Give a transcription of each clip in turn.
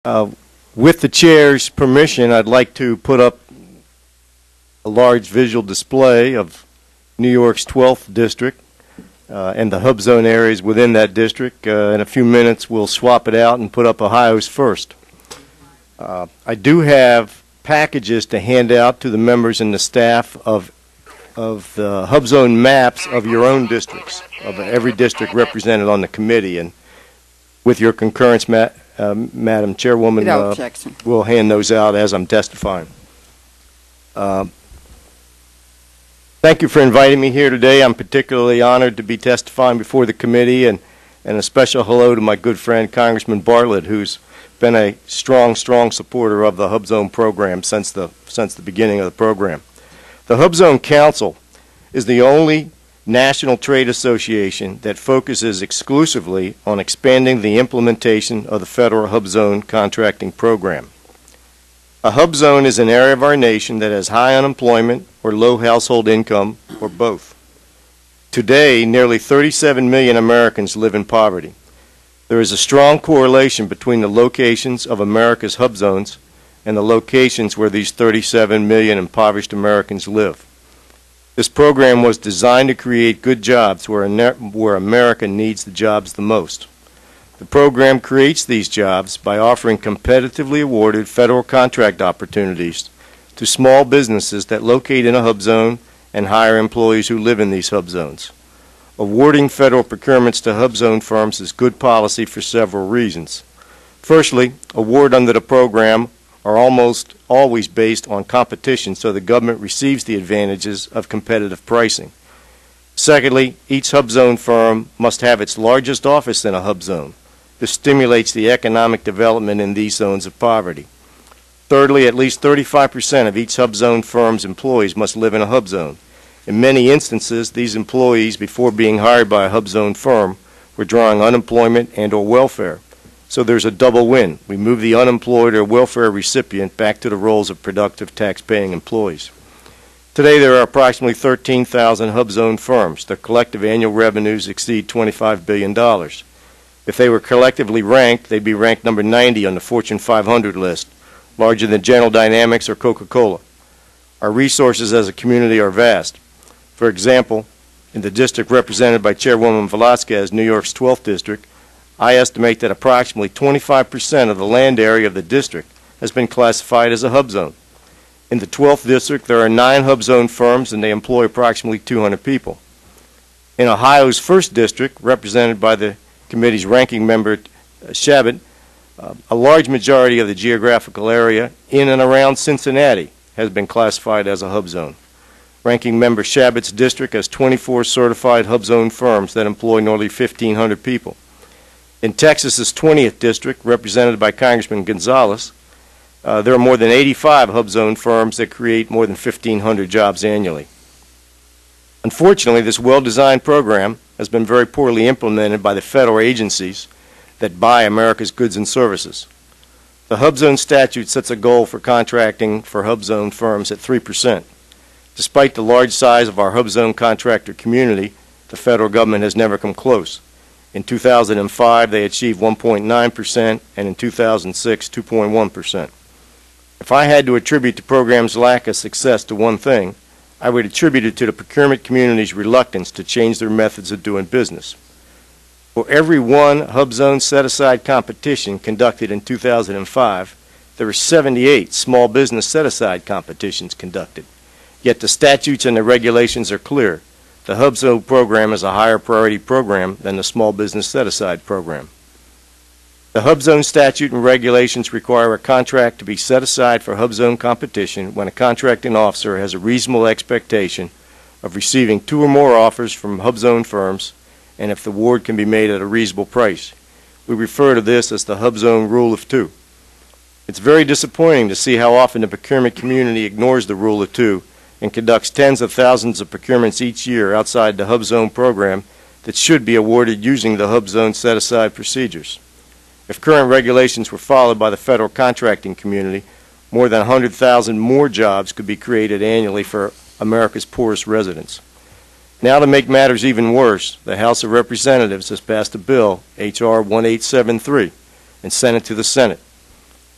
With the chair's permission, I'd like to put up a large visual display of New York's 12th district and the HUBZone areas within that district. In a few minutes, we'll swap it out and put up Ohio's first. I do have packages to hand out to the members and the staff of the HUBZone maps of your own districts, of every district represented on the committee. And with your concurrence, Madam Chairwoman, we'll hand those out as I'm testifying. Thank you for inviting me here today. I'm particularly honored to be testifying before the committee, and a special hello to my good friend Congressman Bartlett, who's been a strong supporter of the HUBZone program since the beginning of the program. The HUBZone Council is the only national trade association that focuses exclusively on expanding the implementation of the federal HUBZone contracting program. A HUBZone is an area of our nation that has high unemployment or low household income, or both. Today, nearly 37 million Americans live in poverty. There is a strong correlation between the locations of America's HUBZones and the locations where these 37 million impoverished Americans live. This program was designed to create good jobs where America needs the jobs the most. The program creates these jobs by offering competitively awarded federal contract opportunities to small businesses that locate in a HUBZone and hire employees who live in these HUBZones. Awarding federal procurements to HUBZone firms is good policy for several reasons. Firstly, award under the program are almost always based on competition, so the government receives the advantages of competitive pricing. Secondly, each HUBZone firm must have its largest office in a HUBZone. This stimulates the economic development in these zones of poverty. Thirdly, at least 35% of each HUBZone firm's employees must live in a HUBZone. In many instances, these employees, before being hired by a HUBZone firm, were drawing unemployment and/or welfare. So there's a double win. We move the unemployed or welfare recipient back to the roles of productive tax-paying employees. Today, there are approximately 13,000 HUBZone firms. Their collective annual revenues exceed $25 billion. If they were collectively ranked, they'd be ranked number 90 on the Fortune 500 list, larger than General Dynamics or Coca-Cola. Our resources as a community are vast. For example, in the district represented by Chairwoman Velasquez, New York's 12th district, I estimate that approximately 25% of the land area of the district has been classified as a HUBZone. In the 12th district, there are 9 HUBZone firms, and they employ approximately 200 people. In Ohio's 1st district, represented by the committee's ranking member, Shabbat, a large majority of the geographical area in and around Cincinnati has been classified as a HUBZone. Ranking member Shabbat's district has 24 certified HUBZone firms that employ nearly 1,500 people. In Texas's 20th district, represented by Congressman Gonzalez, there are more than 85 HUBZone firms that create more than 1,500 jobs annually. Unfortunately, this well-designed program has been very poorly implemented by the federal agencies that buy America's goods and services. The HUBZone statute sets a goal for contracting for HUBZone firms at 3%. Despite the large size of our HUBZone contractor community, the federal government has never come close. In 2005, they achieved 1.9%, and in 2006, 2.1%. If I had to attribute the program's lack of success to one thing, I would attribute it to the procurement community's reluctance to change their methods of doing business. For every one HUBZone set-aside competition conducted in 2005, there were 78 small business set-aside competitions conducted. Yet the statutes and the regulations are clear. The HUBZone program is a higher priority program than the small business set-aside program. The HUBZone statute and regulations require a contract to be set aside for HUBZone competition when a contracting officer has a reasonable expectation of receiving 2 or more offers from HUBZone firms, and if the award can be made at a reasonable price. We refer to this as the HUBZone Rule of 2. It's very disappointing to see how often the procurement community ignores the Rule of 2 and conducts tens of thousands of procurements each year outside the HUBZone program that should be awarded using the HUBZone set-aside procedures. If current regulations were followed by the federal contracting community, more than 100,000 more jobs could be created annually for America's poorest residents. Now, to make matters even worse, the House of Representatives has passed a bill, H.R. 1873, and sent it to the Senate.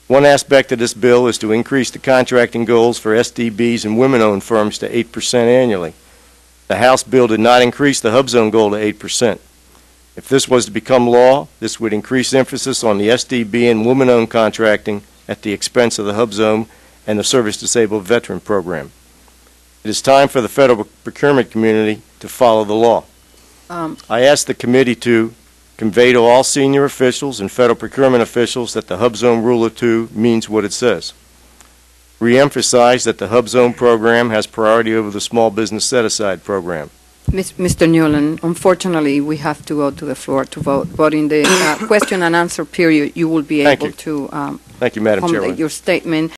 One aspect of this bill is to increase the contracting goals for SDBs and women-owned firms to 8% annually. The House bill did not increase the HUBZone goal to 8%. If this was to become law, this would increase emphasis on the SDB and women-owned contracting at the expense of the HUBZone and the Service-Disabled Veteran Program. It is time for the federal procurement community to follow the law. I ask the committee to convey to all senior officials and federal procurement officials that the HUBZone Rule of Two means what it says. Re-emphasize that the HUBZone program has priority over the Small Business Set-Aside program. Mr. Newlan, unfortunately, we have to go to the floor to vote, but in the question and answer period, you will be able to Thank you, Madam formulate Chairwoman. your statement.